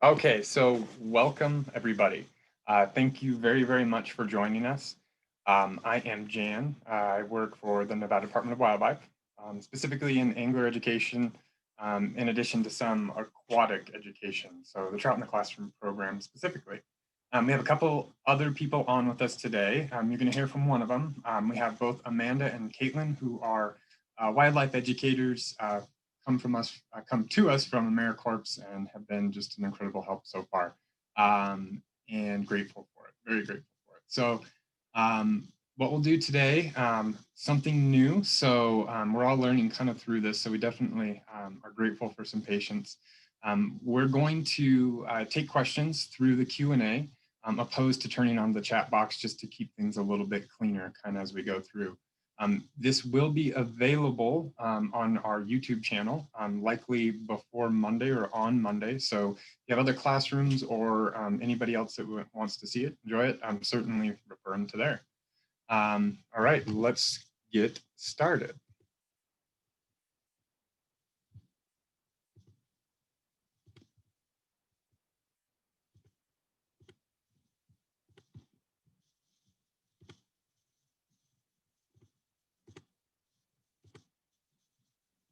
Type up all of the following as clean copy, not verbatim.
Okay, so welcome everybody. Thank you very much for joining us. I am Jan. I work for the Nevada Department of Wildlife, specifically in angler education, in addition to some aquatic education, so the Trout in the Classroom program specifically. We have a couple other people on with us today. You're going to hear from one of them. We have both Amanda and Caitlin, who are wildlife educators, come to us from AmeriCorps and have been just an incredible help so far, and grateful for it, very grateful for it. So what we'll do today, something new. So we're all learning kind of through this, so we definitely are grateful for some patience. We're going to take questions through the Q&A, opposed to turning on the chat box, just to keep things a little bit cleaner kind of as we go through. This will be available on our YouTube channel, likely before Monday or on Monday. So if you have other classrooms or anybody else that wants to see it, enjoy it, certainly refer them to there. All right, let's get started.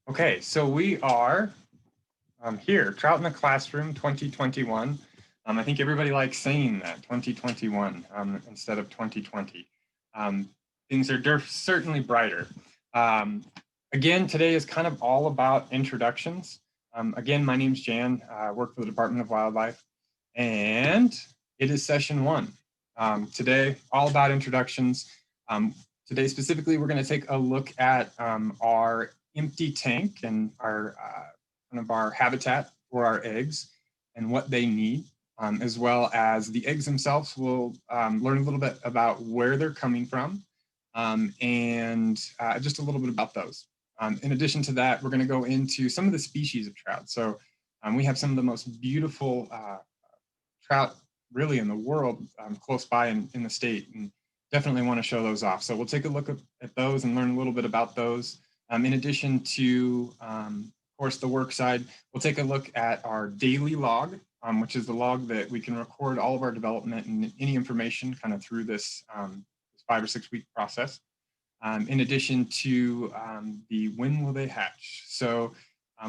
Okay, so we are here, Trout in the Classroom 2021. I think everybody likes saying that, 2021 instead of 2020. Things are certainly brighter. Again, today is kind of all about introductions. Again, my name's Jan. I work for the Department of Wildlife, and it is session 1. Today, all about introductions. Today specifically, we're going to take a look at our empty tank and our kind of our habitat for our eggs and what they need, as well as the eggs themselves. We'll learn a little bit about where they're coming from, and just a little bit about those. In addition to that, we're going to go into some of the species of trout. So we have some of the most beautiful trout really in the world close by in the state, and definitely want to show those off. So we'll take a look at those and learn a little bit about those. In addition to, of course, the work side, we'll take a look at our daily log, which is the log that we can record all of our development and any information kind of through this 5 or 6 week process. In addition to the when will they hatch. So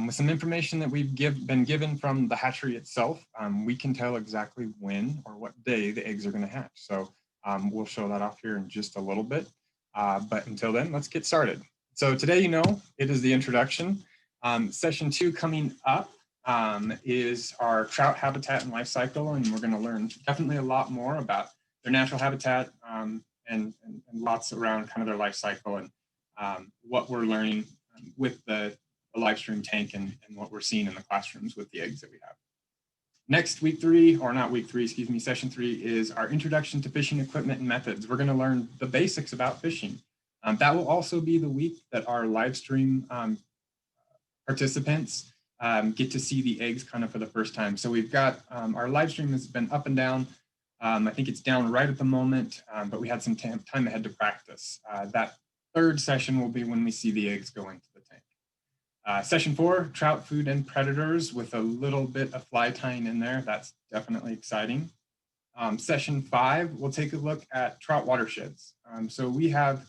with some information that we've been given from the hatchery itself, we can tell exactly when or what day the eggs are going to hatch. So we'll show that off here in just a little bit. But until then, let's get started. So today, it is the introduction. Session 2 coming up is our trout habitat and life cycle, and we're going to learn definitely a lot more about their natural habitat and lots around kind of their life cycle and what we're learning with the live stream tank and what we're seeing in the classrooms with the eggs that we have. Next, week 3, or not week 3, excuse me, session 3 is our introduction to fishing equipment and methods. We're going to learn the basics about fishing. That will also be the week that our live stream participants get to see the eggs kind of for the first time. So we've got our live stream has been up and down. I think it's down right at the moment, but we had some time ahead to practice. That third session will be when we see the eggs go into the tank. Session 4, trout, food, and predators, with a little bit of fly tying in there. That's definitely exciting. Session 5, we'll take a look at trout watersheds. So we have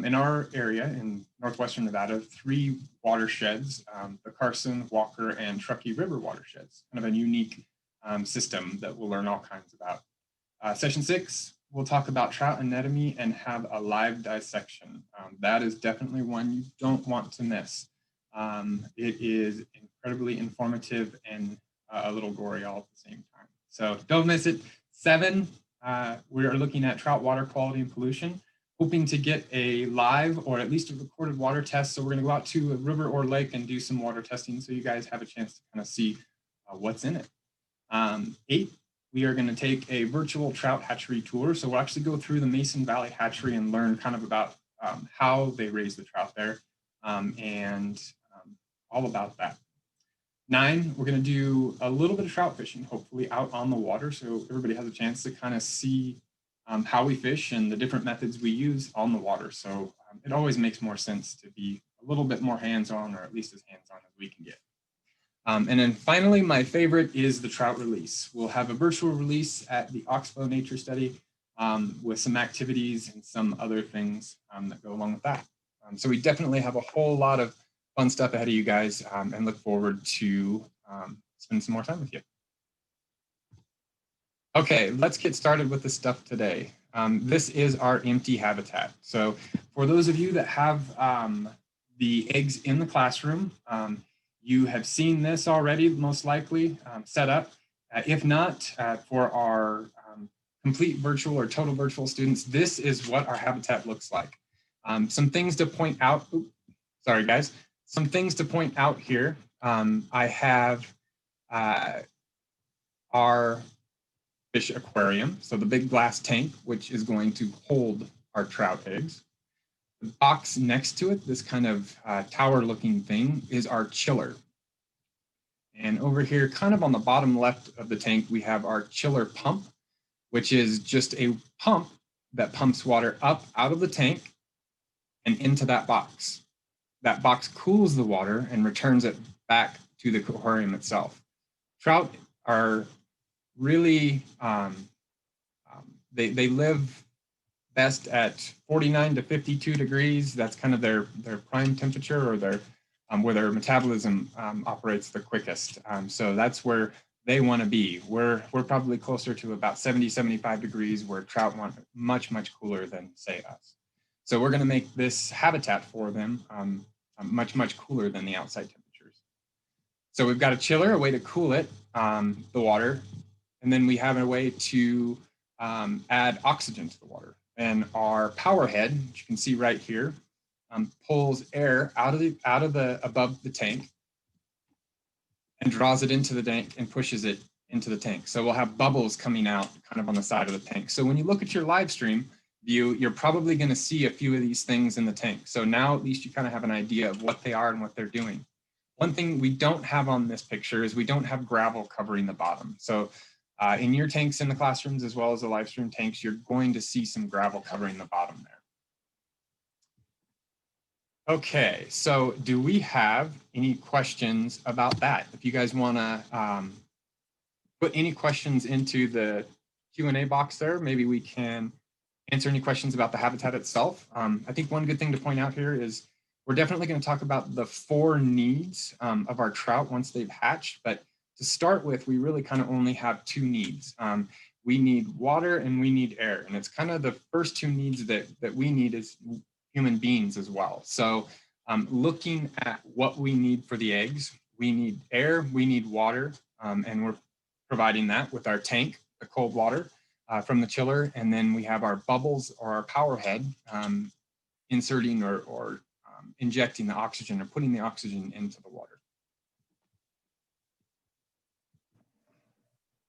in our area in northwestern Nevada, 3 watersheds, the Carson, Walker, and Truckee River watersheds, kind of a unique system that we'll learn all kinds about. Session 6, we'll talk about trout anatomy and have a live dissection. That is definitely one you don't want to miss. It is incredibly informative and a little gory all at the same time. So don't miss it. 7, we are looking at trout water quality and pollution, hoping to get a live or at least a recorded water test. So we're going to go out to a river or lake and do some water testing so you guys have a chance to kind of see what's in it. 8, we are going to take a virtual trout hatchery tour. So we'll actually go through the Mason Valley hatchery and learn kind of about how they raise the trout there and all about that. 9, we're going to do a little bit of trout fishing, hopefully out on the water, so everybody has a chance to kind of see how we fish and the different methods we use on the water. So it always makes more sense to be a little bit more hands-on, or at least as hands-on as we can get. And then finally, my favorite is the trout release. We'll have a virtual release at the Oxbow Nature Study with some activities and some other things that go along with that. So we definitely have a whole lot of fun stuff ahead of you guys and look forward to spend some more time with you. Okay, let's get started with the stuff today. This is our empty habitat. So for those of you that have the eggs in the classroom, you have seen this already, most likely set up. If not, for our complete virtual or total virtual students, this is what our habitat looks like. Some things to point out, sorry guys, some things to point out here. I have our fish aquarium, so the big glass tank, which is going to hold our trout eggs. The box next to it, this kind of tower looking thing, is our chiller. And over here, kind of on the bottom left of the tank, we have our chiller pump, which is just a pump that pumps water up out of the tank and into that box. That box cools the water and returns it back to the aquarium itself. Trout are really, they live best at 49 to 52 degrees. That's kind of their prime temperature, or their where their metabolism operates the quickest. So that's where they want to be. We're probably closer to about 70, 75 degrees, where trout want much, much cooler than, say, us. So we're going to make this habitat for them much, much cooler than the outside temperatures. So we've got a chiller, a way to cool it, the water, and then we have a way to add oxygen to the water. And our power head, which you can see right here, pulls air out of the above the tank and draws it into the tank and pushes it into the tank. So we'll have bubbles coming out kind of on the side of the tank. So when you look at your live stream view, you're probably going to see a few of these things in the tank. So now at least you kind of have an idea of what they are and what they're doing. One thing we don't have on this picture is we don't have gravel covering the bottom. So in your tanks in the classrooms, as well as the live stream tanks, you're going to see some gravel covering the bottom there. Okay, so do we have any questions about that? If you guys want to put any questions into the Q&A box there, maybe we can answer any questions about the habitat itself. I think one good thing to point out here is we're definitely going to talk about the 4 needs of our trout once they've hatched, but to start with, we really kind of only have 2 needs. We need water and we need air, and it's kind of the first 2 needs that we need as human beings as well. So looking at what we need for the eggs, we need air, we need water, and we're providing that with our tank, the cold water from the chiller, and then we have our bubbles or our power head inserting or injecting the oxygen or putting the oxygen into the water.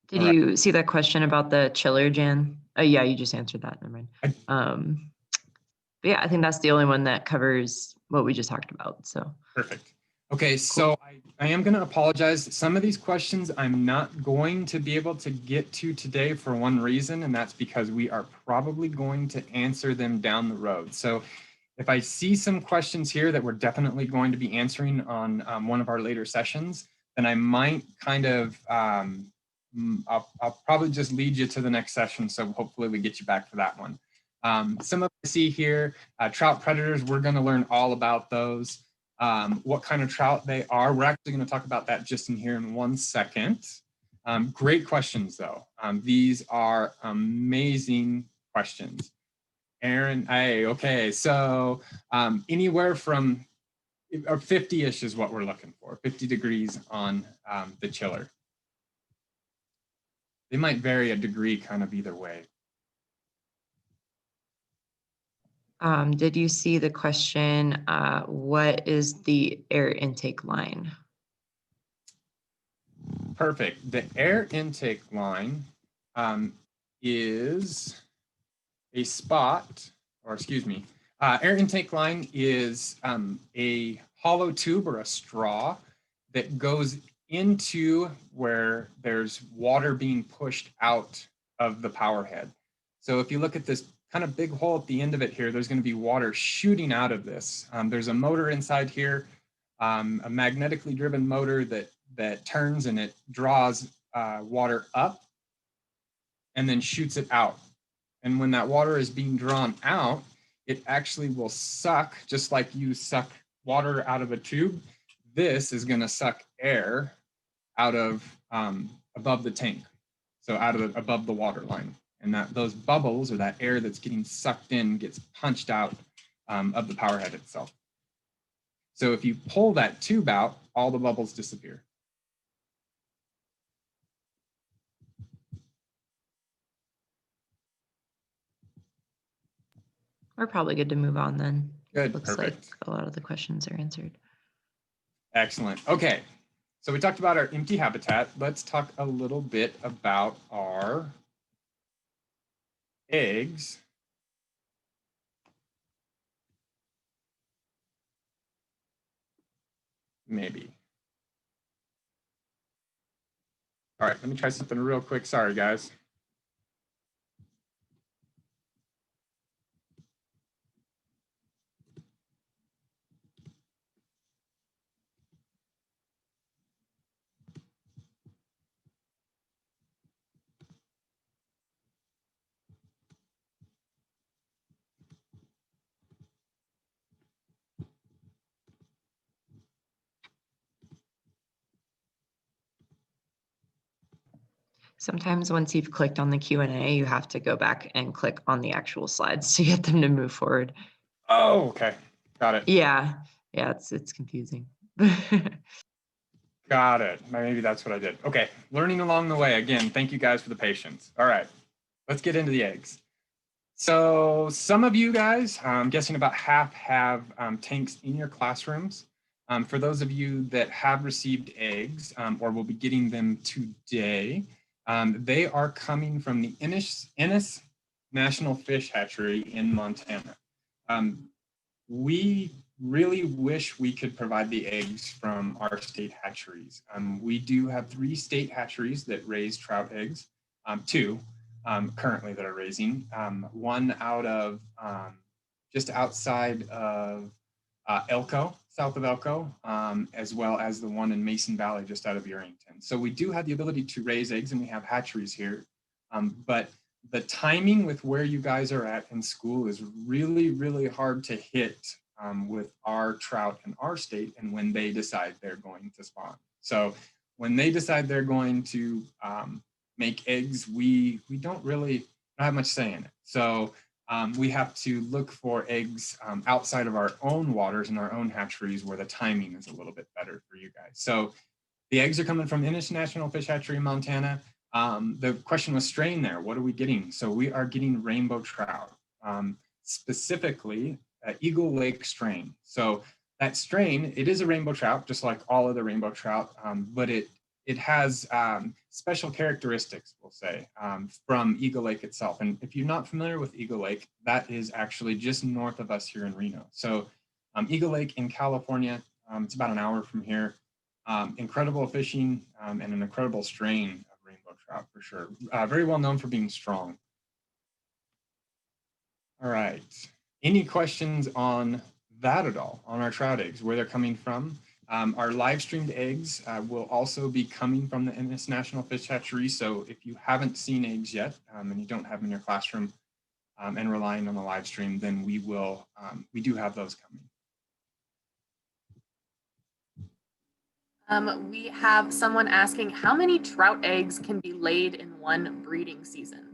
Did you see that question about the chiller, Jan? Oh, yeah, you just answered that. Never mind. But yeah, I think that's the only one that covers what we just talked about. So perfect. Okay, so I am going to apologize. Some of these questions I'm not going to be able to get to today for one reason, and that's because we are probably going to answer them down the road. So if I see some questions here that we're definitely going to be answering on one of our later sessions, then I might kind of, I'll probably just lead you to the next session. So hopefully we get you back for that one. Some of I see here, trout predators, we're going to learn all about those. What kind of trout they are. We're actually going to talk about that just in here in one second. Great questions though. These are amazing questions. Aaron, hey, okay, so anywhere from 50-ish is what we're looking for, 50 degrees on the chiller. They might vary a degree kind of either way. Did you see the question, what is the air intake line? Perfect. The air intake line is a spot, or excuse me, air intake line is a hollow tube or a straw that goes into where there's water being pushed out of the power head. So if you look at this kind of big hole at the end of it here, there's going to be water shooting out of this. There's a motor inside here, a magnetically driven motor that that turns and it draws water up and then shoots it out. And when that water is being drawn out, it actually will suck, just like you suck water out of a tube. This is going to suck air out of above the tank, so above the water line. And those bubbles, or that air that's getting sucked in, gets punched out of the power head itself. So if you pull that tube out, all the bubbles disappear. We're probably good to move on then. Good, Looks perfect. like a lot of the questions are answered. Excellent. Okay, so we talked about our empty habitat. Let's talk a little bit about our eggs. Maybe. All right, let me try something real quick. Sorry, guys. Sometimes once you've clicked on the Q&A, you have to go back and click on the actual slides to get them to move forward. Oh, okay. Got it. Yeah, it's confusing. Got it. Maybe that's what I did. Okay, learning along the way. Again, thank you guys for the patience. All right, let's get into the eggs. So some of you guys, I'm guessing about half, have tanks in your classrooms. For those of you that have received eggs or will be getting them today, they are coming from the Ennis National Fish Hatchery in Montana. We really wish we could provide the eggs from our state hatcheries. We do have 3 state hatcheries that raise trout eggs, 2 currently that are raising, one out of just outside of Elko, south of Elko, as well as the one in Mason Valley, just out of Yerington. So we do have the ability to raise eggs, and we have hatcheries here, but the timing with where you guys are at in school is really, really hard to hit with our trout in our state and when they decide they're going to spawn. So when they decide they're going to make eggs, we don't have much say in it. So we have to look for eggs outside of our own waters and our own hatcheries where the timing is a little bit better for you guys. So the eggs are coming from Ennis National Fish Hatchery in Montana. The question was strain there. What are we getting? So we are getting rainbow trout, specifically Eagle Lake strain. So that strain, it is a rainbow trout, just like all other rainbow trout, but it has special characteristics, we'll say, from Eagle Lake itself. And if you're not familiar with Eagle Lake, that is actually just north of us here in Reno. So Eagle Lake in California, it's about an hour from here. Incredible fishing and an incredible strain of rainbow trout for sure. Very well known for being strong. All right. Any questions on that at all, on our trout eggs, where they're coming from? Our live streamed eggs will also be coming from the Ennis National Fish Hatchery. So if you haven't seen eggs yet and you don't have them in your classroom and relying on the live stream, then we do have those coming. We have someone asking, how many trout eggs can be laid in one breeding season?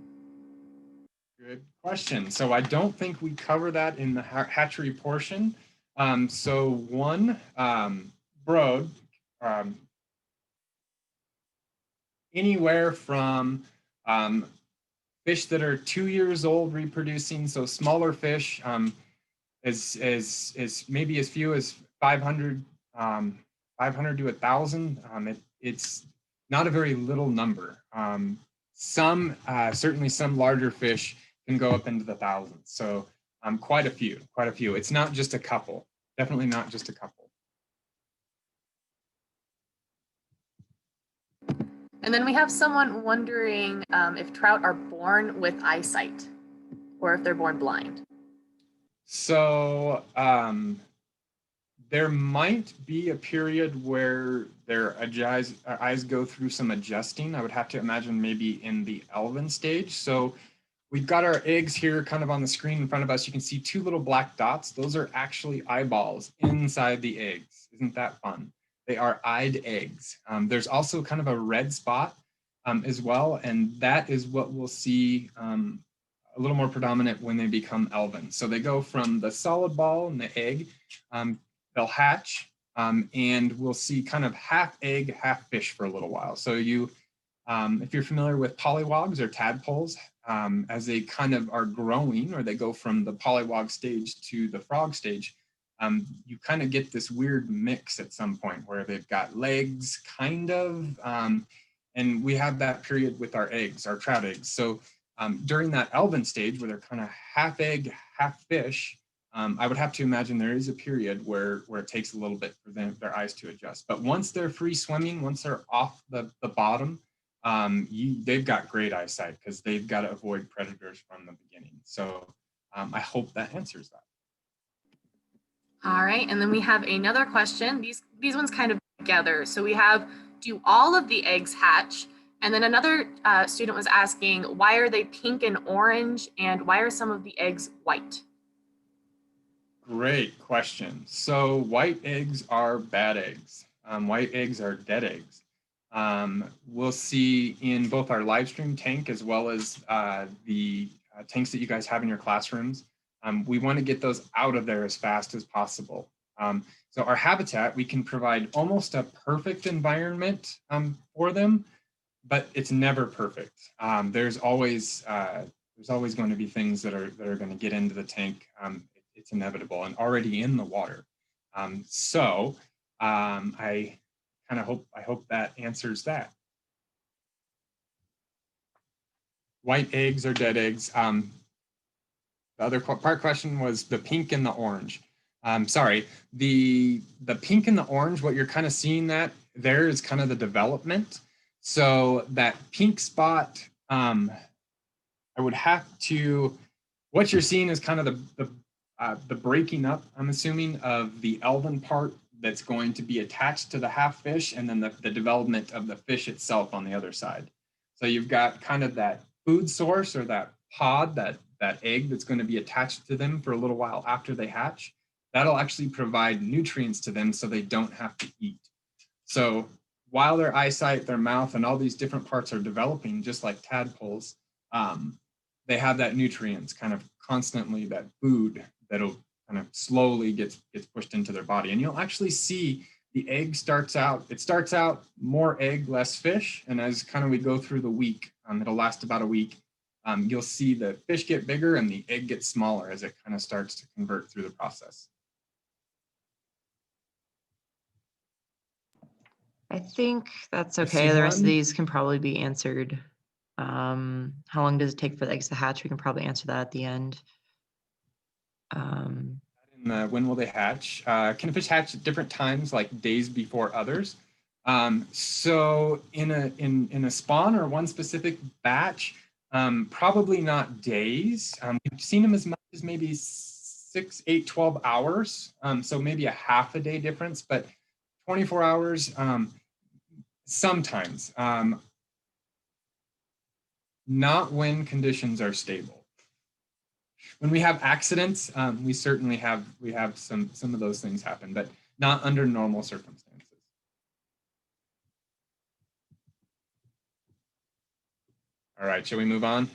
Good question. So I don't think we cover that in the hatchery portion. So one brood, anywhere from fish that are 2 years old reproducing, so smaller fish, as maybe as few as 500 to 1,000. It's not a very little number. Certainly some larger fish can go up into the thousands. So quite a few. It's not just a couple, definitely not just a couple. And then we have someone wondering if trout are born with eyesight or if they're born blind. So There might be a period where their eyes go through some adjusting. I would have to imagine maybe in the Alvin stage. So we've got our eggs here kind of on the screen in front of us. You can see two little black dots. Those are actually eyeballs inside the eggs. Isn't that fun? They are eyed eggs. There's also kind of a red spot as well. And that is what we'll see a little more predominant when they become Alvin. So they go from the solid ball and the egg, they'll hatch, and we'll see kind of half egg, half fish for a little while. So you, if you're familiar with polywogs or tadpoles, as they kind of are growing, or they go from the polywog stage to the frog stage, you kind of get this weird mix at some point where they've got legs, kind of, and we have that period with our eggs, our trout eggs. So during that Alvin stage, where they're kind of half egg, half fish, I would have to imagine there is a period where it takes a little bit for their eyes to adjust. But once they're free swimming, once they're off the bottom, they've got great eyesight because they've got to avoid predators from the beginning. So I hope that answers that. All right, and then we have another question. These ones kind of together. So we have, do all of the eggs hatch? And then another student was asking, why are they pink and orange, and why are some of the eggs white? Great question. So white eggs are bad eggs. White eggs are dead eggs. We'll see in both our live stream tank as well as the tanks that you guys have in your classrooms. We want to get those out of there as fast as possible. So our habitat, we can provide almost a perfect environment for them, but it's never perfect. There's always going to be things that are going to get into the tank. It's inevitable and already in the water. I hope that answers that. White eggs or dead eggs. The other part question was the pink and the orange. Sorry, the pink and the orange, what you're kind of seeing that there is kind of the development. So that pink spot, I would have to, what you're seeing is kind of the breaking up, I'm assuming, of the Alvin part that's going to be attached to the half fish, and then the development of the fish itself on the other side. So you've got kind of that food source, or that pod, that egg that's going to be attached to them for a little while after they hatch. That'll actually provide nutrients to them so they don't have to eat. So while their eyesight, their mouth, and all these different parts are developing, just like tadpoles, they have that nutrients kind of constantly, that food that'll kind of slowly gets pushed into their body. And you'll actually see the egg starts out more egg, less fish. And as kind of we go through the week, it'll last about a week, you'll see the fish get bigger and the egg gets smaller as it kind of starts to convert through the process. I think that's okay. The rest of these can probably be answered. How long does it take for the eggs to hatch? We can probably answer that at the end. When will they hatch? Can a fish hatch at different times, like days before others? So in a spawn or one specific batch, probably not days. We've seen them as much as maybe 6, 8, 12 hours. So maybe a half a day difference, but 24 hours sometimes. Not when conditions are stable. When we have accidents, we certainly have some of those things happen, but not under normal circumstances. All right, shall we move on?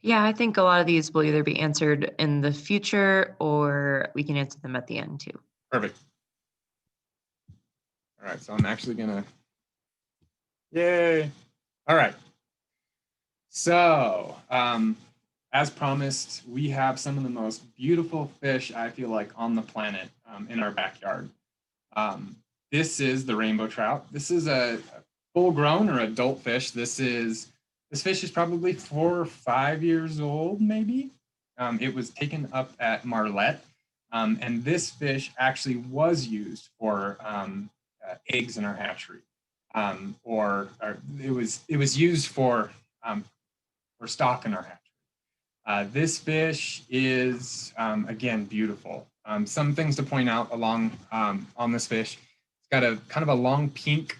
Yeah, I think a lot of these will either be answered in the future, or we can answer them at the end too. Perfect. All right, so I'm actually gonna, yay. All right. So, as promised, we have some of the most beautiful fish, I feel like, on the planet in our backyard. This is the rainbow trout. This is a full-grown or adult fish. This fish is probably 4 or 5 years old, maybe. It was taken up at Marlette, and this fish actually was used for eggs in our hatchery, or it was used for stock in our hatchery. This fish is, again, beautiful. Some things to point out along on this fish. It's got a kind of a long pink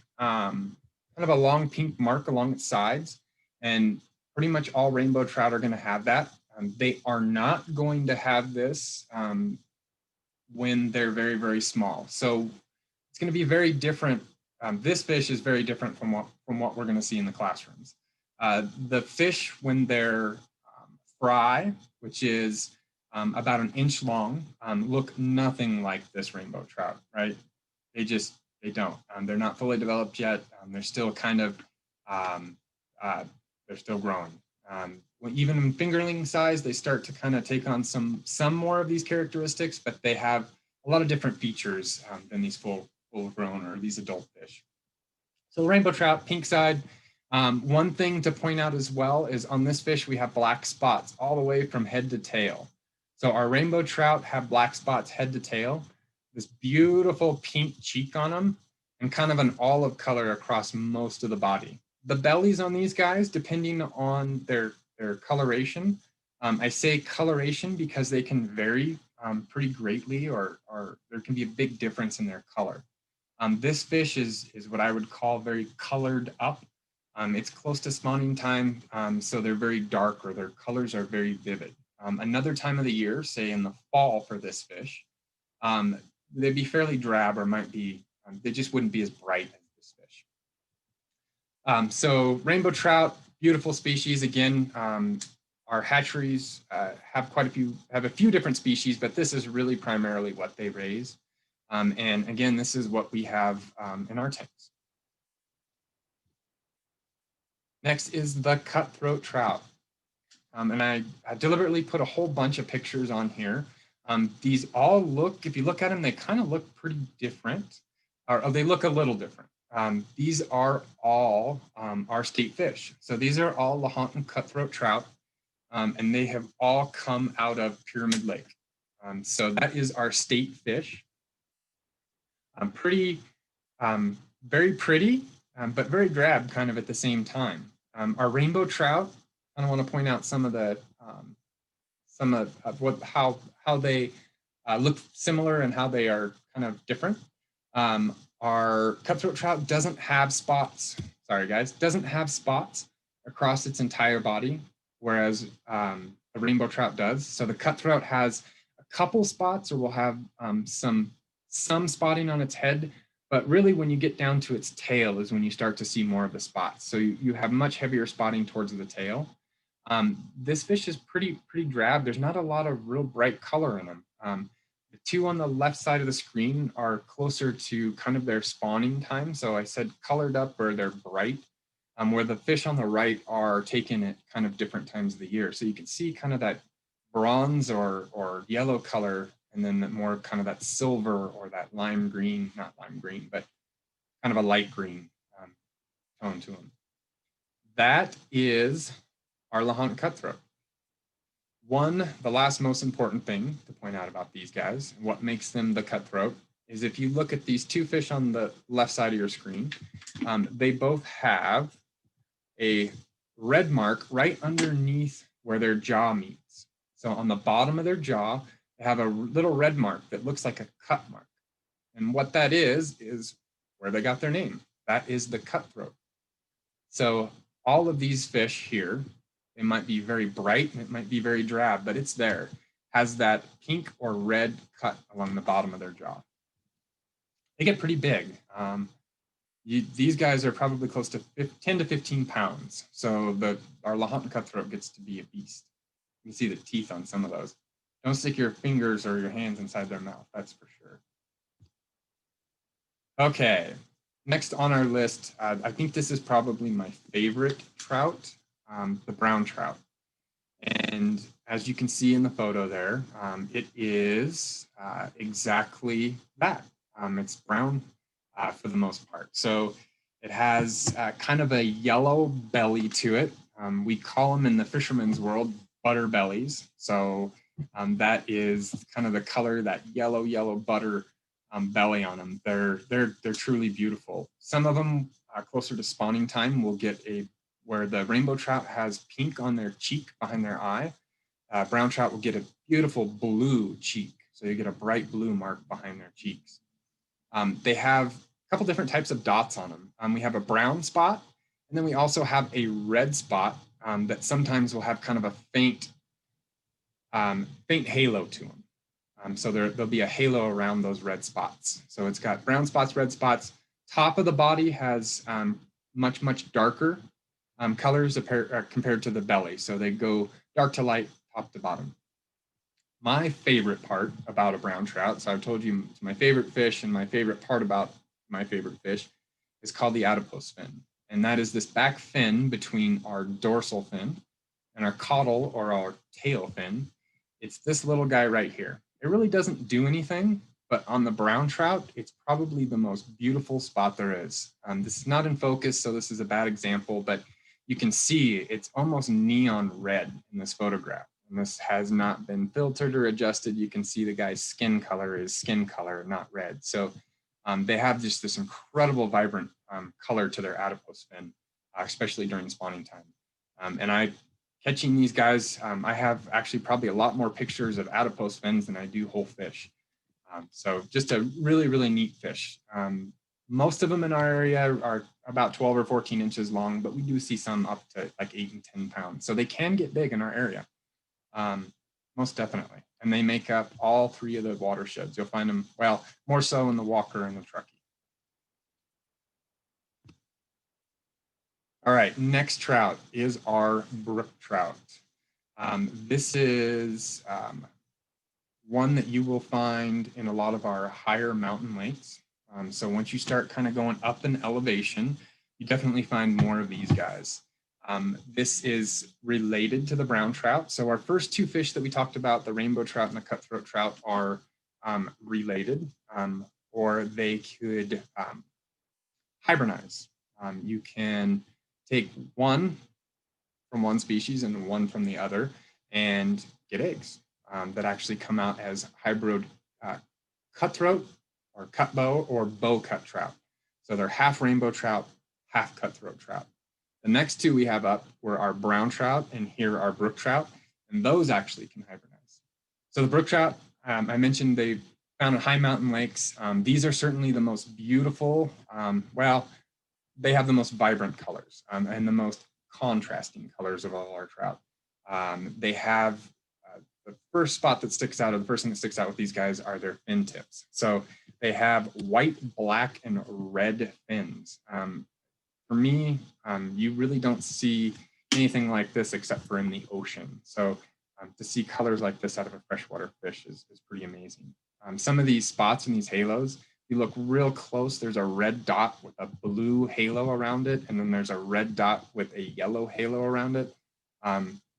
mark along its sides, and pretty much all rainbow trout are going to have that. They are not going to have this when they're very, very small. So it's going to be very different. This fish is very different from what we're going to see in the classrooms. The fish, when they're fry, which is about an inch long, look nothing like this rainbow trout, right? They don't. They're not fully developed yet. They're still kind of, they're still growing. Even in fingerling size, they start to kind of take on some more of these characteristics, but they have a lot of different features than these full grown or these adult fish. So rainbow trout, pink side. One thing to point out as well is on this fish, we have black spots all the way from head to tail. So our rainbow trout have black spots head to tail, this beautiful pink cheek on them, and kind of an olive color across most of the body. The bellies on these guys, depending on their coloration, I say coloration because they can vary pretty greatly, or there can be a big difference in their color. This fish is what I would call very colored up. It's close to spawning time, so they're very dark, or their colors are very vivid. Another time of the year, say in the fall for this fish, they'd be fairly drab, or might be, they just wouldn't be as bright as this fish. So rainbow trout, beautiful species. Again, our hatcheries have a few different species, but this is really primarily what they raise. And again, this is what we have in our tanks. Next is the cutthroat trout. And I deliberately put a whole bunch of pictures on here. These all look, if you look at them, they kind of look pretty different, or they look a little different. These are all our state fish. So these are all Lahontan cutthroat trout, and they have all come out of Pyramid Lake. So that is our state fish. Very pretty, but very drab kind of at the same time. Our rainbow trout, I want to point out some of how they look similar and how they are kind of different. Our cutthroat trout doesn't have spots. Sorry, guys, doesn't have spots across its entire body, whereas the rainbow trout does. So the cutthroat has a couple spots, or will have some spotting on its head, but really when you get down to its tail is when you start to see more of the spots. So you have much heavier spotting towards the tail. This fish is pretty drab. There's not a lot of real bright color in them. The two on the left side of the screen are closer to kind of their spawning time. So I said colored up, or they're bright, where the fish on the right are taken at kind of different times of the year. So you can see kind of that bronze or yellow color, and then more kind of that silver or that lime green, not lime green, but kind of a light green tone to them. That is our Lahontan cutthroat. The last most important thing to point out about these guys, what makes them the cutthroat, is if you look at these two fish on the left side of your screen, they both have a red mark right underneath where their jaw meets. So on the bottom of their jaw, they have a little red mark that looks like a cut mark. And what that is where they got their name. That is the cutthroat. So all of these fish here, they might be very bright and it might be very drab, but it's there. Has that pink or red cut along the bottom of their jaw. They get pretty big. These guys are probably close to 10 to 15 pounds. So our Lahontan cutthroat gets to be a beast. You can see the teeth on some of those. Don't stick your fingers or your hands inside their mouth, that's for sure. Okay, next on our list, I think this is probably my favorite trout, the brown trout. And as you can see in the photo there, it is exactly that. It's brown for the most part. So it has kind of a yellow belly to it. We call them in the fisherman's world butter bellies. So that is kind of the color, that yellow butter belly on them. They're truly beautiful. Some of them closer to spawning time will get where the rainbow trout has pink on their cheek behind their eye. Brown trout will get a beautiful blue cheek. So you get a bright blue mark behind their cheeks. They have a couple different types of dots on them. We have a brown spot, and then we also have a red spot that sometimes will have kind of a faint halo to them. So there'll be a halo around those red spots. So it's got brown spots, red spots. Top of the body has much darker colors compared to the belly. So they go dark to light, top to bottom. My favorite part about a brown trout, so I've told you it's my favorite fish, and my favorite part about my favorite fish is called the adipose fin. And that is this back fin between our dorsal fin and our caudal or our tail fin. It's this little guy right here. It really doesn't do anything, but on the brown trout, it's probably the most beautiful spot there is. This is not in focus, so this is a bad example, but you can see it's almost neon red in this photograph. And this has not been filtered or adjusted. You can see the guy's skin color is skin color, not red. So they have just this incredible vibrant color to their adipose fin, especially during spawning time. And catching these guys, I have actually probably a lot more pictures of adipose fins than I do whole fish. So just a really neat fish. Most of them in our area are about 12 or 14 inches long, but we do see some up to like 8 and 10 pounds. So they can get big in our area, most definitely. And they make up all 3 of the watersheds. You'll find them, well, more so in the Walker and the Truckee. All right, next trout is our brook trout. This is one that you will find in a lot of our higher mountain lakes. So once you start kind of going up in elevation, you definitely find more of these guys. This is related to the brown trout. So our first 2 fish that we talked about, the rainbow trout and the cutthroat trout, are related, or they could hybridize. You can take one from one species and one from the other and get eggs that actually come out as hybrid cutthroat or cutbow or bow cut trout. So they're half rainbow trout, half cutthroat trout. The next 2 we have up were our brown trout, and here are brook trout, and those actually can hybridize. So the brook trout, I mentioned they found in high mountain lakes. These are certainly the most beautiful, well, they have the most vibrant colors and the most contrasting colors of all our trout. They have the first spot that sticks out, or the first thing that sticks out with these guys, are their fin tips. So they have white, black, and red fins. For me, you really don't see anything like this except for in the ocean. So to see colors like this out of a freshwater fish is pretty amazing. Some of these spots and these halos, you look real close, there's a red dot with a blue halo around it, and then there's a red dot with a yellow halo around it.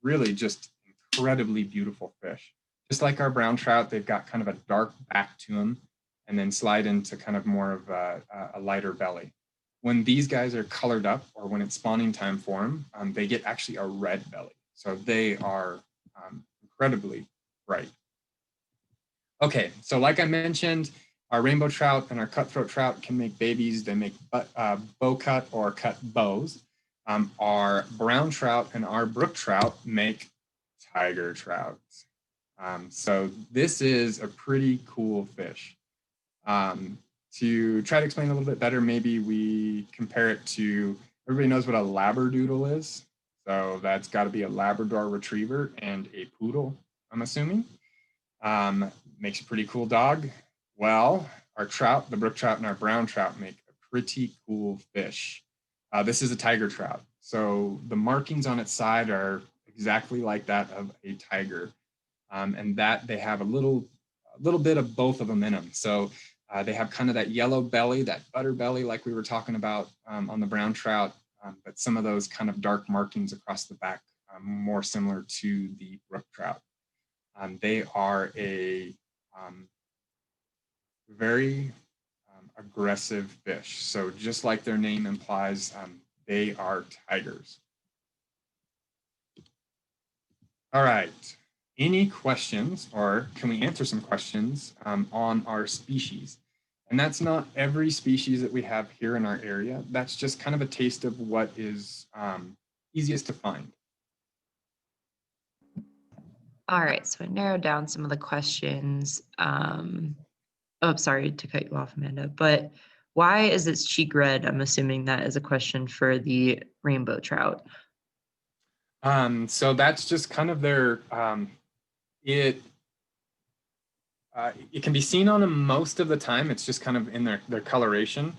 Really just incredibly beautiful fish. Just like our brown trout, they've got kind of a dark back to them and then slide into kind of more of a lighter belly. When these guys are colored up, or when it's spawning time for them, they get actually a red belly. So they are incredibly bright. Okay, so like I mentioned, our rainbow trout and our cutthroat trout can make babies. They make bow cut or cut bows. Our brown trout and our brook trout make tiger trout. So this is a pretty cool fish. To try to explain a little bit better, maybe we compare it to, everybody knows what a labradoodle is. So that's got to be a Labrador retriever and a poodle, I'm assuming. Makes a pretty cool dog. Well, our trout, the brook trout and our brown trout, make a pretty cool fish. This is a tiger trout. So the markings on its side are exactly like that of a tiger. And that they have a little bit of both of them in them. So they have kind of that yellow belly, that butter belly, like we were talking about on the brown trout, but some of those kind of dark markings across the back, more similar to the brook trout. They are a very aggressive fish. So just like their name implies, they are tigers. All right. Any questions, or can we answer some questions on our species? And that's not every species that we have here in our area. That's just kind of a taste of what is easiest to find. All right, so I narrowed down some of the questions. Oh, sorry to cut you off, Amanda, but why is its cheek red? I'm assuming that is a question for the rainbow trout. So that's just kind of their, it can be seen on them most of the time. It's just kind of in their coloration.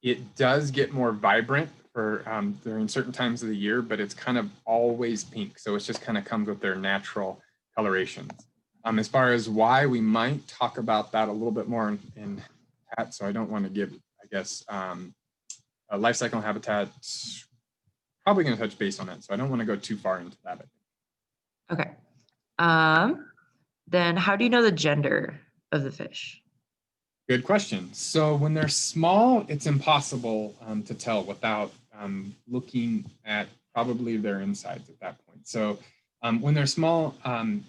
It does get more vibrant for during certain times of the year, but it's kind of always pink. So it's just kind of comes with their natural colorations. As far as why, we might talk about that a little bit more in habitat. So I don't want to give, I guess, a life cycle and habitat, probably going to touch base on that. So I don't want to go too far into that. Okay. Then how do you know the gender of the fish? Good question. So when they're small, it's impossible to tell without looking at probably their insides at that point. So when they're small,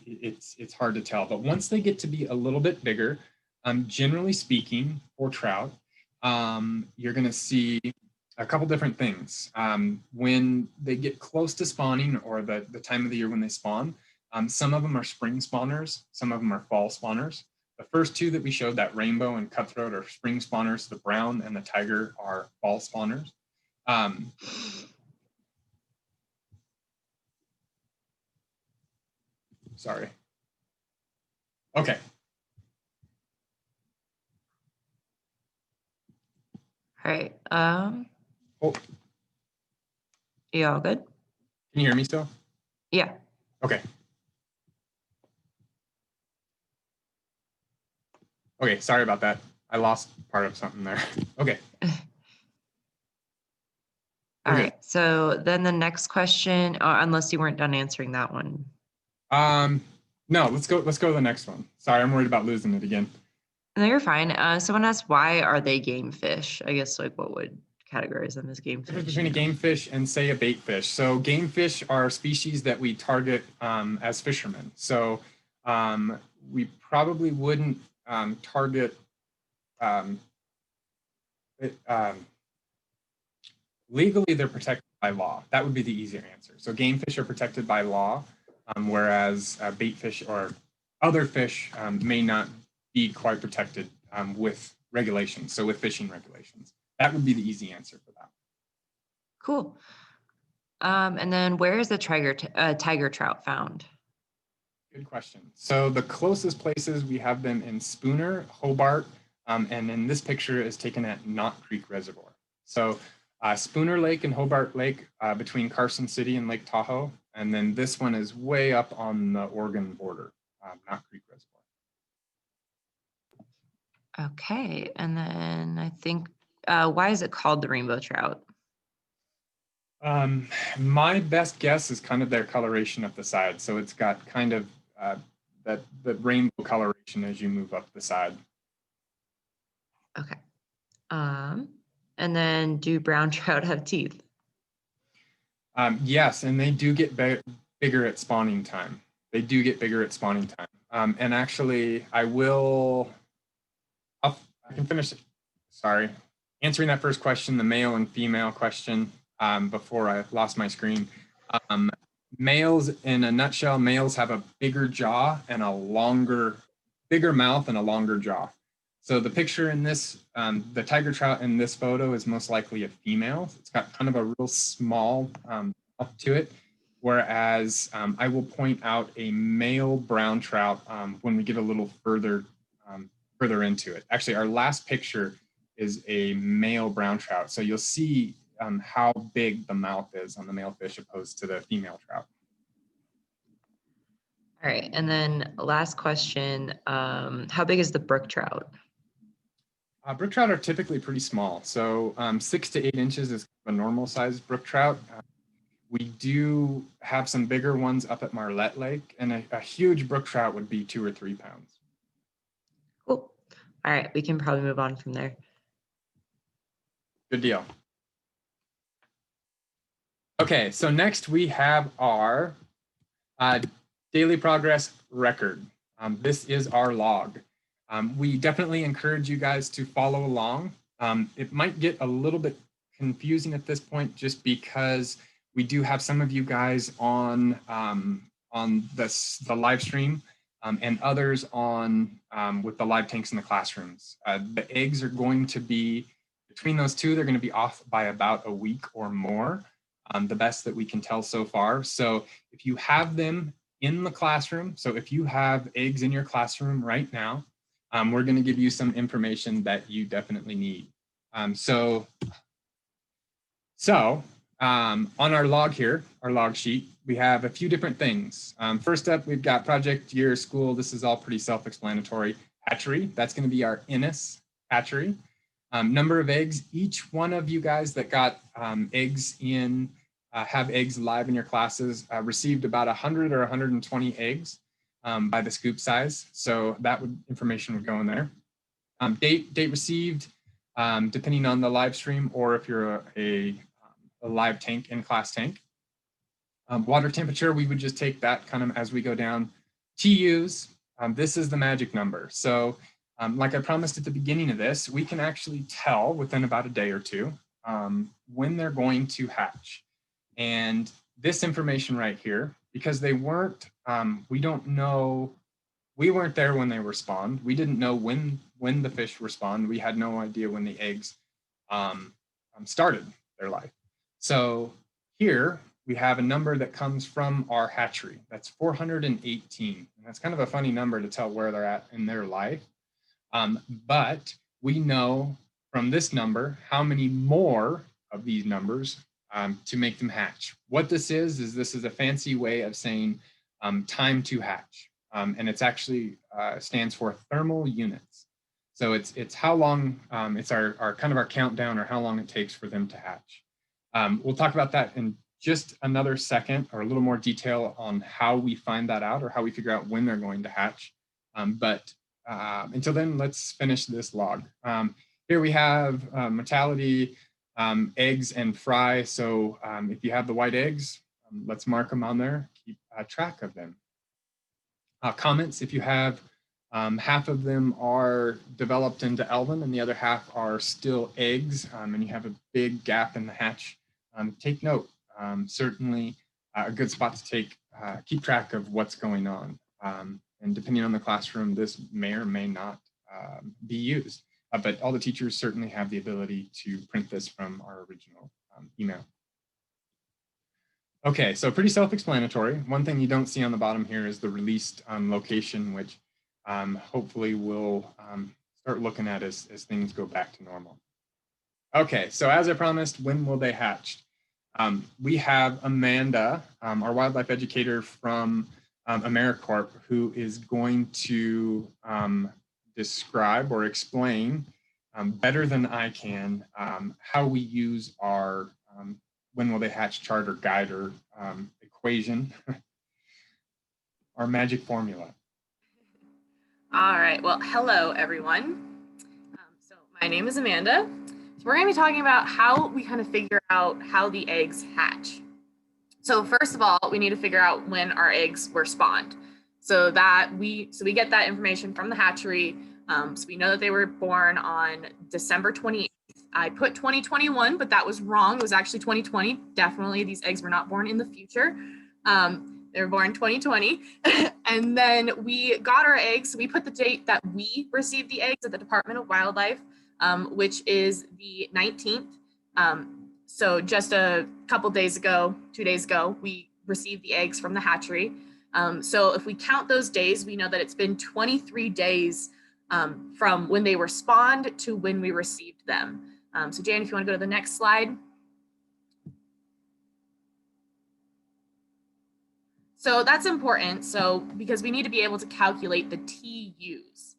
it's hard to tell. But once they get to be a little bit bigger, generally speaking, for trout, you're going to see a couple different things. When they get close to spawning, or the time of the year when they spawn, some of them are spring spawners, some of them are fall spawners. The first two that we showed, that rainbow and cutthroat, are spring spawners. The brown and the tiger are fall spawners. Sorry. Okay. All right. Oh, You all good? can you hear me still? Yeah. Okay. Okay, sorry about that. I lost part of something there. Okay. All right. So then the next question, unless you weren't done answering that one. No, let's go to the next one. Sorry, I'm worried about losing it again. No, you're fine. Someone asked, why are they game fish? I guess, like, what would categorize them as game Difference fish? between a game fish and, say, a bait fish. So game fish are species that we target as fishermen. So we probably wouldn't target legally. They're protected by law. That would be the easier answer. So game fish are protected by law, whereas bait fish or other fish may not be quite protected with regulations. So with fishing regulations, that would be the easy answer for that. Cool. And then where is the tiger trout found? Good question. So the closest places we have them in Spooner, Hobart, and then this picture is taken at Knott Creek Reservoir. So Spooner Lake and Hobart Lake between Carson City and Lake Tahoe. And then this one is way up on the Oregon border, Knott Creek Reservoir. Okay. And then I think, why is it called the rainbow trout? My best guess is kind of their coloration up the side. So it's got kind of that rainbow coloration as you move up the side. Okay. And then do brown trout have teeth? Yes, and they do get bigger at spawning time. They do get bigger at spawning time. And actually, I can finish, sorry, answering that first question, the male and female question, before I lost my screen. Males, in a nutshell, males have a bigger jaw and bigger mouth and a longer jaw. So the picture in this, the tiger trout in this photo is most likely a female. It's got kind of a real small up to it. Whereas I will point out a male brown trout when we get a little further into it. Actually, our last picture is a male brown trout. So you'll see how big the mouth is on the male fish opposed to the female trout. All right. And then last question, how big is the brook trout? Brook trout are typically pretty small. So 6 to 8 inches is a normal sized brook trout. We do have some bigger ones up at Marlette Lake, and a huge brook trout would be 2 or 3 pounds. Cool. All right. We can probably move on from there. Good deal. Okay, so next we have our daily progress record. This is our log. We definitely encourage you guys to follow along. It might get a little bit confusing at this point just because we do have some of you guys on on the live stream and others on with the live tanks in the classrooms. The eggs are going to be, between those two, they're going to be off by about a week or more, the best that we can tell so far. So if you have them in the classroom, so if you have eggs in your classroom right now, we're going to give you some information that you definitely need. On our log here, our log sheet, we have a few different things. First up, we've got project, year, school. This is all pretty self-explanatory. Hatchery, that's going to be our Innis hatchery. Number of eggs, each one of you guys that got eggs in, have eggs live in your classes, received about 100 or 120 eggs by the scoop size. So that information would go in there. Date received, depending on the live stream, or if you're a live tank, in-class tank. Water temperature, we would just take that kind of as we go down. TUs, this is the magic number. So like I promised at the beginning of this, we can actually tell within about a day or two when they're going to hatch. And this information right here, because they weren't, we don't know, we weren't there when they were spawned. We didn't know when the fish were spawned. We had no idea when the eggs started their life. So here we have a number that comes from our hatchery. That's 418. And that's kind of a funny number to tell where they're at in their life. But we know from this number how many more of these numbers to make them hatch. What this is this is a fancy way of saying time to hatch. And it's actually stands for thermal units. So it's how long, it's our kind of our countdown, or how long it takes for them to hatch. We'll talk about that in just another second, or a little more detail on how we find that out, or how we figure out when they're going to hatch. But until then, let's finish this log. Here we have mortality, eggs, and fry. So if you have the white eggs, let's mark them on there, keep track of them. Comments, if you have half of them are developed into Elvin and the other half are still eggs, and you have a big gap in the hatch, take note. Certainly a good spot to keep track of what's going on. And depending on the classroom, this may or may not be used. But all the teachers certainly have the ability to print this from our original email. Okay, so pretty self-explanatory. One thing you don't see on the bottom here is the released location, which hopefully we'll start looking at as things go back to normal. Okay, so as I promised, when will they hatch? We have Amanda, our wildlife educator from AmeriCorp, who is going to describe or explain better than I can how we use our when will they hatch chart or guide or equation, our magic formula. All right, well, hello everyone. So my name is Amanda. So we're gonna be talking about how we kind of figure out how the eggs hatch. So first of all, we need to figure out when our eggs were spawned. So we get that information from the hatchery. So we know that they were born on December 28th. I put 2021, but that was wrong. It was actually 2020. Definitely, these eggs were not born in the future. They were born 2020. And then we got our eggs. We put the date that we received the eggs at the Department of Wildlife, which is the 19th. So just a couple days ago, 2 days ago, we received the eggs from the hatchery. So if we count those days, we know that it's been 23 days from when they were spawned to when we received them. So Jan, if you want to go to the next slide. So that's important. So because we need to be able to calculate the TUs.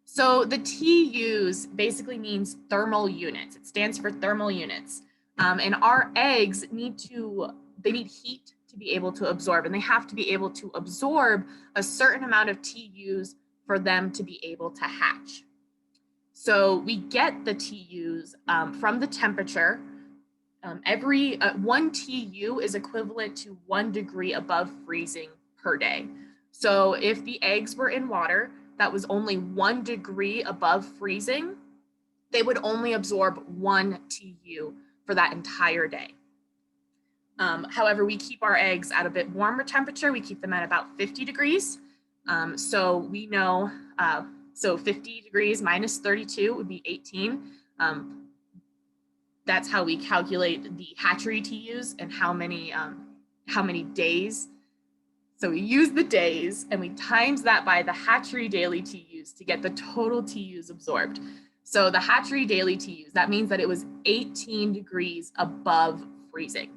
So the TUs basically means thermal units. It stands for thermal units. And our eggs need heat to be able to absorb, and they have to be able to absorb a certain amount of TUs for them to be able to hatch. So we get the TUs from the temperature. Every 1 TU is equivalent to 1 degree above freezing per day. So if the eggs were in water that was only 1 degree above freezing, they would only absorb 1 TU for that entire day. However, we keep our eggs at a bit warmer temperature. We keep them at about 50 degrees. So we know, so 50 degrees minus 32 would be 18. That's how we calculate the hatchery TUs and how many days. So we use the days and we times that by the hatchery daily TUs to get the total TUs absorbed. So the hatchery daily TUs, that means that it was 18 degrees above freezing.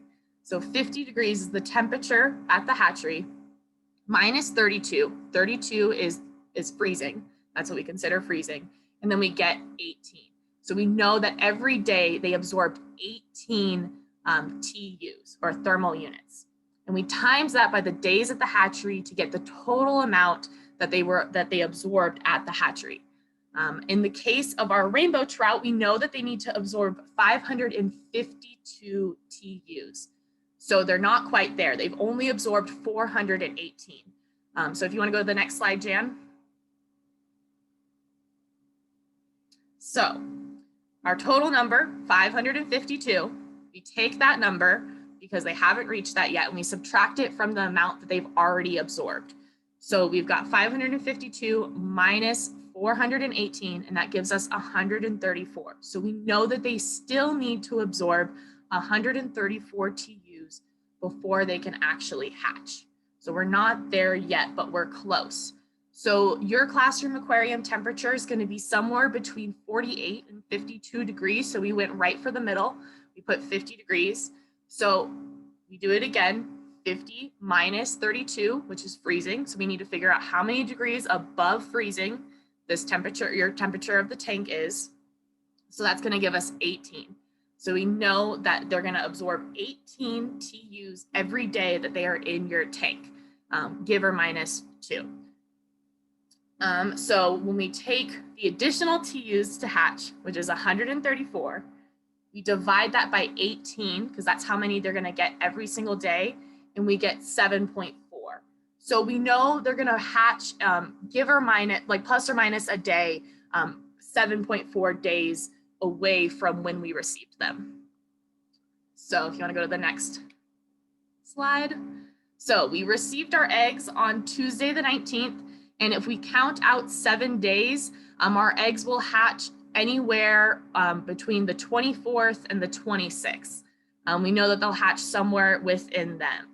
So 50 degrees is the temperature at the hatchery, minus 32. 32 is freezing. That's what we consider freezing. And then we get 18. So we know that every day they absorbed 18 TUs or thermal units. And we times that by the days at the hatchery to get the total amount that they absorbed at the hatchery. In the case of our rainbow trout, we know that they need to absorb 552 TUs. So they're not quite there. They've only absorbed 418. So if you want to go to the next slide, Jan. So our total number, 552, we take that number because they haven't reached that yet, and we subtract it from the amount that they've already absorbed. So we've got 552 minus 418, and that gives us 134. So we know that they still need to absorb 134 TUs before they can actually hatch. So we're not there yet, but we're close. So your classroom aquarium temperature is going to be somewhere between 48 and 52 degrees. So we went right for the middle. We put 50 degrees. So we do it again, 50 minus 32, which is freezing. So we need to figure out how many degrees above freezing this temperature, your temperature of the tank is. So that's going to give us 18. So we know that they're going to absorb 18 TUs every day that they are in your tank, give or minus 2. So when we take the additional TUs to hatch, which is 134, we divide that by 18 because that's how many they're going to get every single day, and we get 7.4. So we know they're going to hatch, give or minus, like plus or minus a day, 7.4 days away from when we received them. So if you want to go to the next slide. So we received our eggs on Tuesday the 19th, and if we count out 7 days, our eggs will hatch anywhere between the 24th and the 26th. We know that they'll hatch somewhere within then.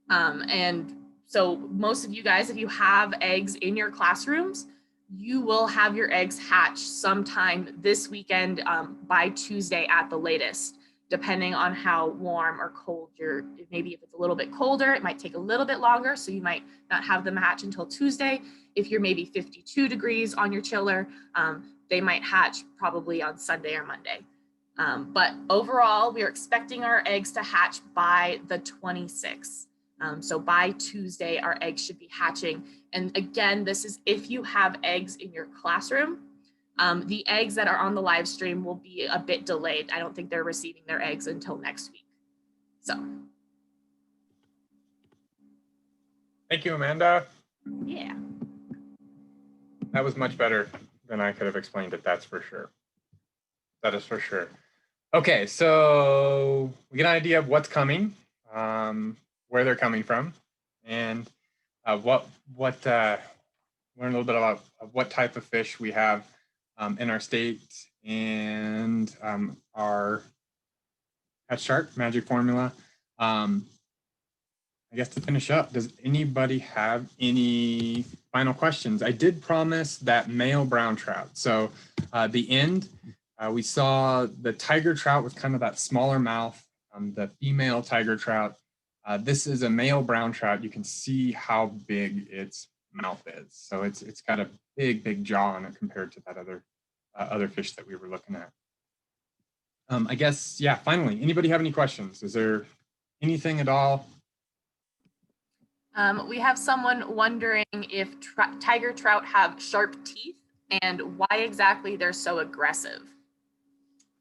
And so most of you guys, if you have eggs in your classrooms, you will have your eggs hatch sometime this weekend by Tuesday at the latest, depending on how warm or cold maybe if it's a little bit colder, it might take a little bit longer. So you might not have them hatch until Tuesday. If you're maybe 52 degrees on your chiller, they might hatch probably on Sunday or Monday. But overall, we are expecting our eggs to hatch by the 26th. So by Tuesday, our eggs should be hatching. And again, this is if you have eggs in your classroom. The eggs that are on the live stream will be a bit delayed. I don't think they're receiving their eggs until next week. So. Thank you, Amanda. Yeah. That was much better than I could have explained it, that's for sure. That is for sure. Okay, so we get an idea of what's coming, where they're coming from, and learn a little bit about what type of fish we have in our state and our hatch chart, magic formula. I guess to finish up, does anybody have any final questions? I did promise that male brown trout. So the end, we saw the tiger trout with kind of that smaller mouth, the female tiger trout. This is a male brown trout. You can see how big its mouth is. So it's got a big jaw on it compared to that other fish that we were looking at. I guess, yeah, finally, anybody have any questions? Is there anything at all? We have someone wondering if tiger trout have sharp teeth and why exactly they're so aggressive.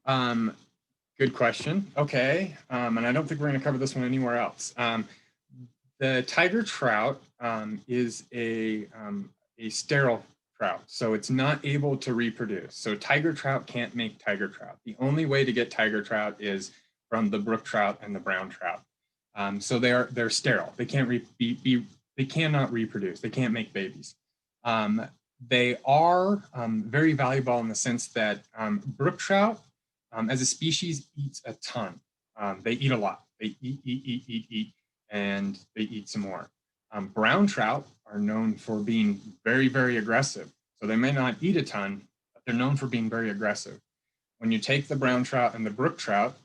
Good question. Okay, and I don't think we're going to cover this one anywhere else. The tiger trout is a sterile trout, so it's not able to reproduce. So tiger trout can't make tiger trout. The only way to get tiger trout is from the brook trout and the brown trout. So they're sterile. They can't they cannot reproduce. They can't make babies. They are very valuable in the sense that brook trout, as a species, eats a ton. They eat a lot. They eat, and they eat some more. Brown trout are known for being very, very aggressive. So they may not eat a ton, but they're known for being very aggressive. When you take the brown trout and the brook trout,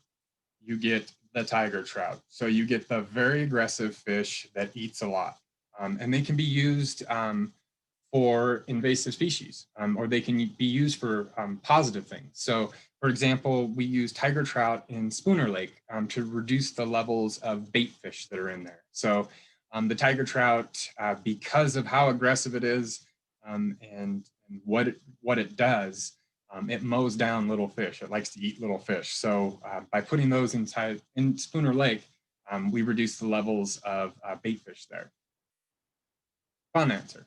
you get the tiger trout. So you get the very aggressive fish that eats a lot. And they can be used for invasive species, or they can be used for positive things. So for example, we use tiger trout in Spooner Lake to reduce the levels of bait fish that are in there. So the tiger trout, because of how aggressive it is and what it does, it mows down little fish. It likes to eat little fish. So by putting those in Spooner Lake, we reduce the levels of bait fish there. Fun answer.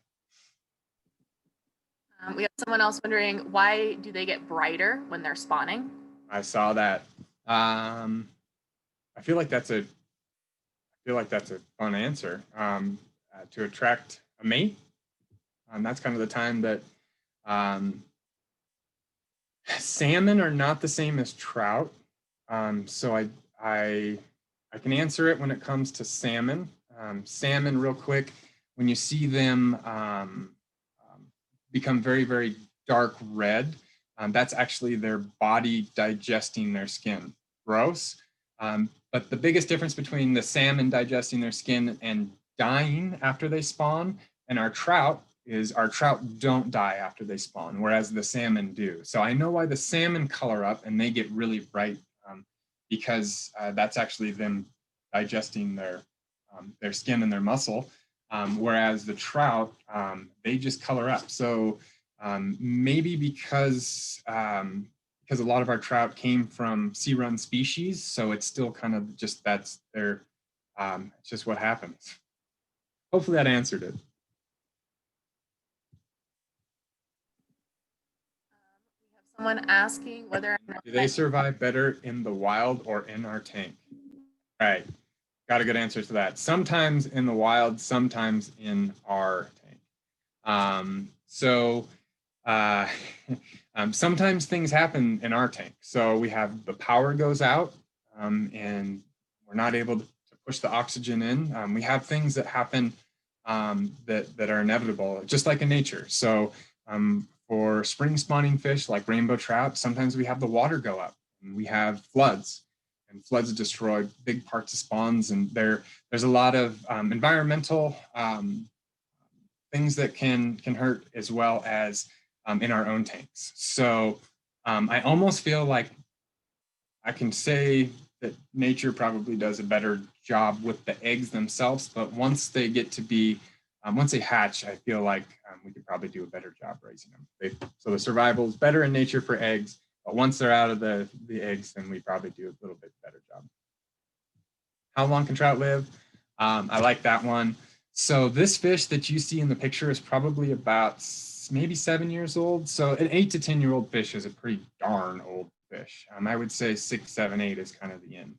We have someone else wondering, why do they get brighter when they're spawning? I saw that. I feel like that's a fun answer. To attract a mate. That's kind of the time that salmon are not the same as trout. So I can answer it when it comes to salmon. Salmon, real quick, when you see them become very, very dark red, that's actually their body digesting their skin. Gross. But the biggest difference between the salmon digesting their skin and dying after they spawn and our trout is our trout don't die after they spawn, whereas the salmon do. So I know why the salmon color up and they get really bright, because that's actually them digesting their skin and their muscle, whereas the trout, they just color up. So maybe because a lot of our trout came from sea-run species, so it's still kind of just that's their, it's just what happens. Hopefully that answered it. We have someone asking whether do they survive better in the wild or in our tank? Right, got a good answer to that. Sometimes in the wild, sometimes in our tank. Sometimes things happen in our tank. So we have the power goes out and we're not able to push the oxygen in. We have things that happen that are inevitable, just like in nature. So for spring spawning fish like rainbow trout, sometimes we have the water go up and we have floods, and floods destroy big parts of spawns. And there's a lot of environmental things that can hurt, as well as in our own tanks. So I almost feel like I can say that nature probably does a better job with the eggs themselves, but once they get to be, once they hatch, I feel like we could probably do a better job raising them. So the survival is better in nature for eggs, but once they're out of the eggs, then we probably do a little bit better job. How long can trout live? I like that one. So this fish that you see in the picture is probably about maybe 7 years old. So an 8 to 10-year-old fish is a pretty darn old fish. I would say 6, 7, 8 is kind of the end.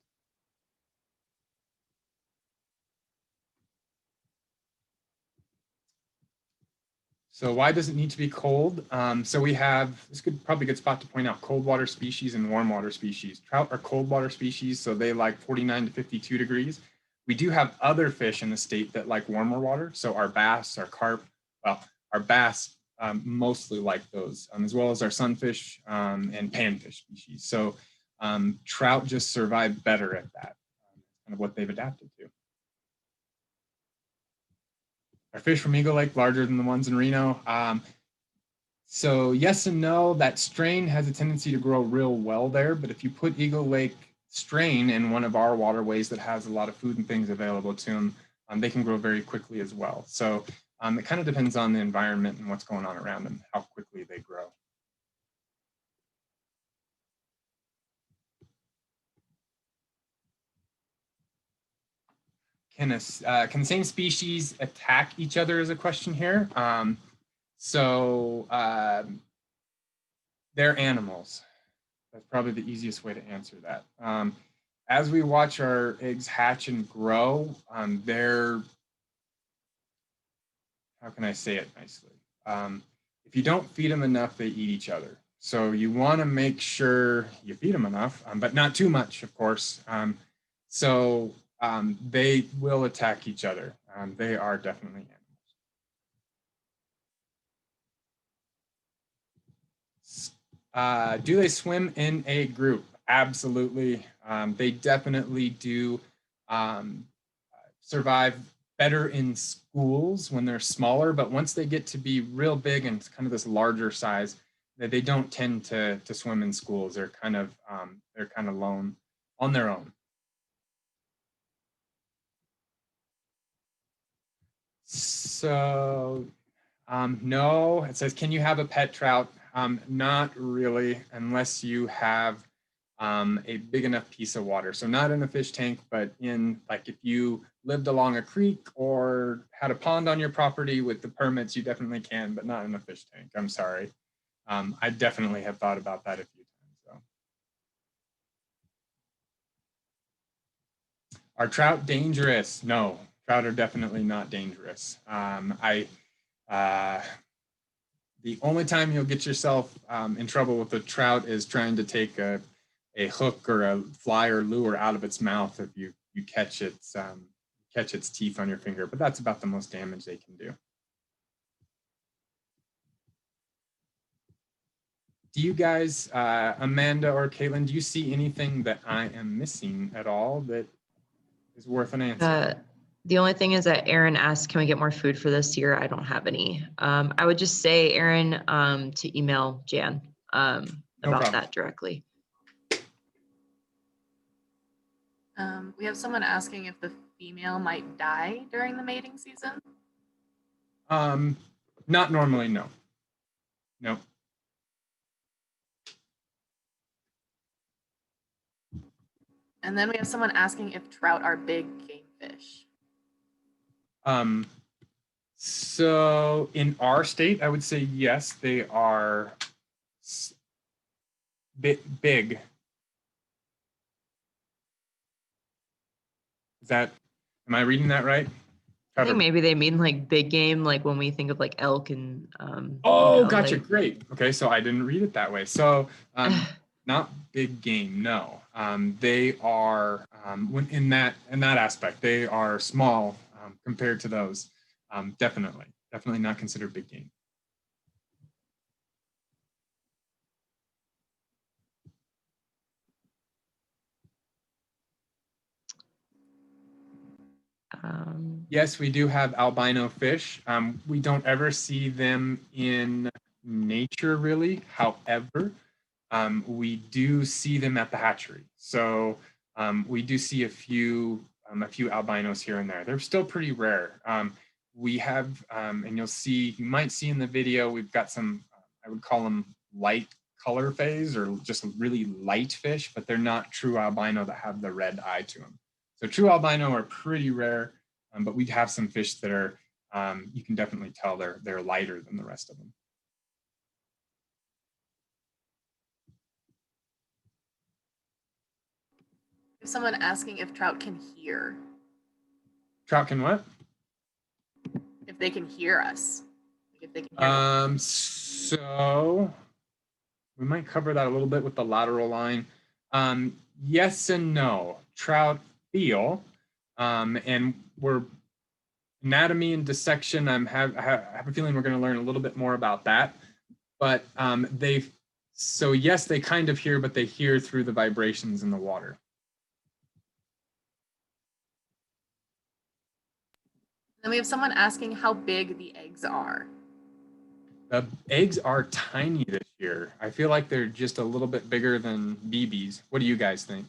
So why does it need to be cold? So we have, this could probably a good spot to point out cold water species and warm water species. Trout are cold water species, so they like 49 to 52 degrees. We do have other fish in the state that like warmer water. So our bass, our carp, well, our bass mostly like those, as well as our sunfish and panfish species. So trout just survive better at that, kind of what they've adapted to. Are fish from Eagle Lake larger than the ones in Reno? So yes and no. That strain has a tendency to grow real well there, but if you put Eagle Lake strain in one of our waterways that has a lot of food and things available to them, they can grow very quickly as well. So it kind of depends on the environment and what's going on around them, how quickly they grow. Can the same species attack each other is a question here. They're animals. That's probably the easiest way to answer that. as we watch our eggs hatch and grow, they're, how can I say it nicely? If you don't feed them enough, they eat each other. So you want to make sure you feed them enough, but not too much, of course. So they will attack each other. They are definitely animals. Do they swim in a group? Absolutely. They definitely do survive better in schools when they're smaller, but once they get to be real big and kind of this larger size, they don't tend to swim in schools. They're kind of lone on their own. So no, it says, can you have a pet trout? Not really, unless you have a big enough piece of water. So not in a fish tank, but in, like, if you lived along a creek or had a pond on your property with the permits, you definitely can, but not in a fish tank. I'm sorry. I definitely have thought about that a few times though. Are trout dangerous? No, trout are definitely not dangerous. The only time you'll get yourself in trouble with a trout is trying to take a hook or a fly or lure out of its mouth if you catch its teeth on your finger, but that's about the most damage they can do. Do you guys, Amanda or Caitlin, do you see anything that I am missing at all that is worth an answer? The only thing is that Aaron asked, can we get more food for this year? I don't have any. I would just say, Aaron, to email Jan about that directly. We have someone asking if the female might die during the mating season. Not normally, no. No. And then we have someone asking if trout are big game fish. So in our state, I would say yes, they are big. Am I reading that right? I think maybe they mean like big game, like when we think of like elk and oh, gotcha, like... great. Okay, so I didn't read it that way. So not big game, no. They are in that aspect, they are small compared to those. Definitely not considered big game. Yes, we do have albino fish. We don't ever see them in nature, really. However, we do see them at the hatchery. So we do see a few albinos here and there. They're still pretty rare. We have, and you might see in the video, we've got some, I would call them light color phase or just really light fish, but they're not true albino that have the red eye to them. So true albino are pretty rare, but we have some fish that are, you can definitely tell they're lighter than the rest of them. Someone asking if trout can hear. Trout can what? If they can hear us. If they can hear so we might cover that a little bit with the lateral line. Yes and no. Trout feel, and we're anatomy and dissection. I have a feeling we're going to learn a little bit more about that. But so yes, they kind of hear, but they hear through the vibrations in the water. Then we have someone asking how big the eggs are. The eggs are tiny this year. I feel like they're just a little bit bigger than BBs. What do you guys think?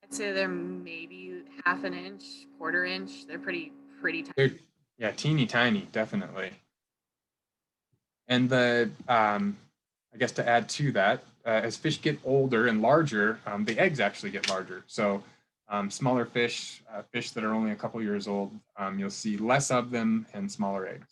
I'd say they're maybe half an inch, quarter inch. They're pretty tiny. Yeah, teeny tiny, definitely. And I guess to add to that, as fish get older and larger, the eggs actually get larger. So smaller fish, fish that are only a couple years old, you'll see less of them and smaller eggs.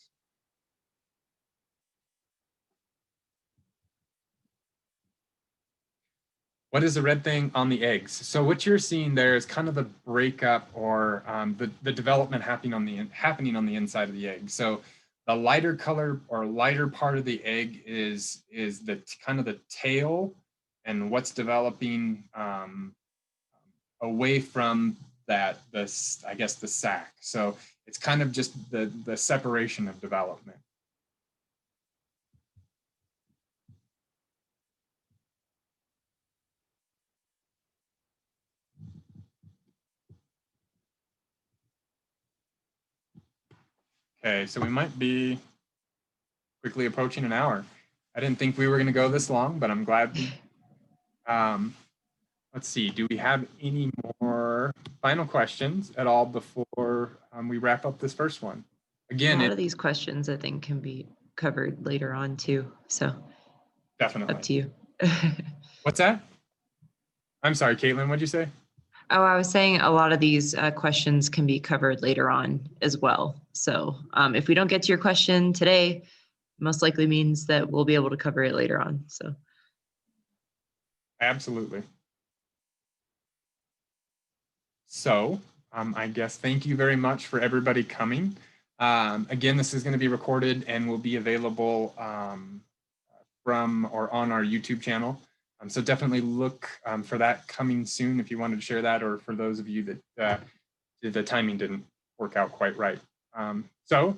What is the red thing on the eggs? So what you're seeing there is kind of the breakup or the development happening on the inside of the egg. So the lighter color or lighter part of the egg is the kind of the tail and what's developing away from that, I guess the sac. So it's kind of just the separation of development. Okay, so we might be quickly approaching an hour. I didn't think we were going to go this long, but I'm glad. Let's see, do we have any more final questions at all before we wrap up this first one? Again, a lot of these questions I think can be covered later on too. So definitely up to you. What's that? I'm sorry, Caitlin, what'd you say? Oh, I was saying a lot of these questions can be covered later on as well. So if we don't get to your question today, most likely means that we'll be able to cover it later on. So absolutely. So I guess thank you very much for everybody coming. Again, this is going to be recorded and will be available from or on our YouTube channel. So definitely look for that coming soon if you wanted to share that, or for those of you that the timing didn't work out quite right. So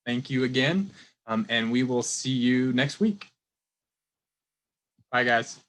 thank you again, and we will see you next week. Bye, guys.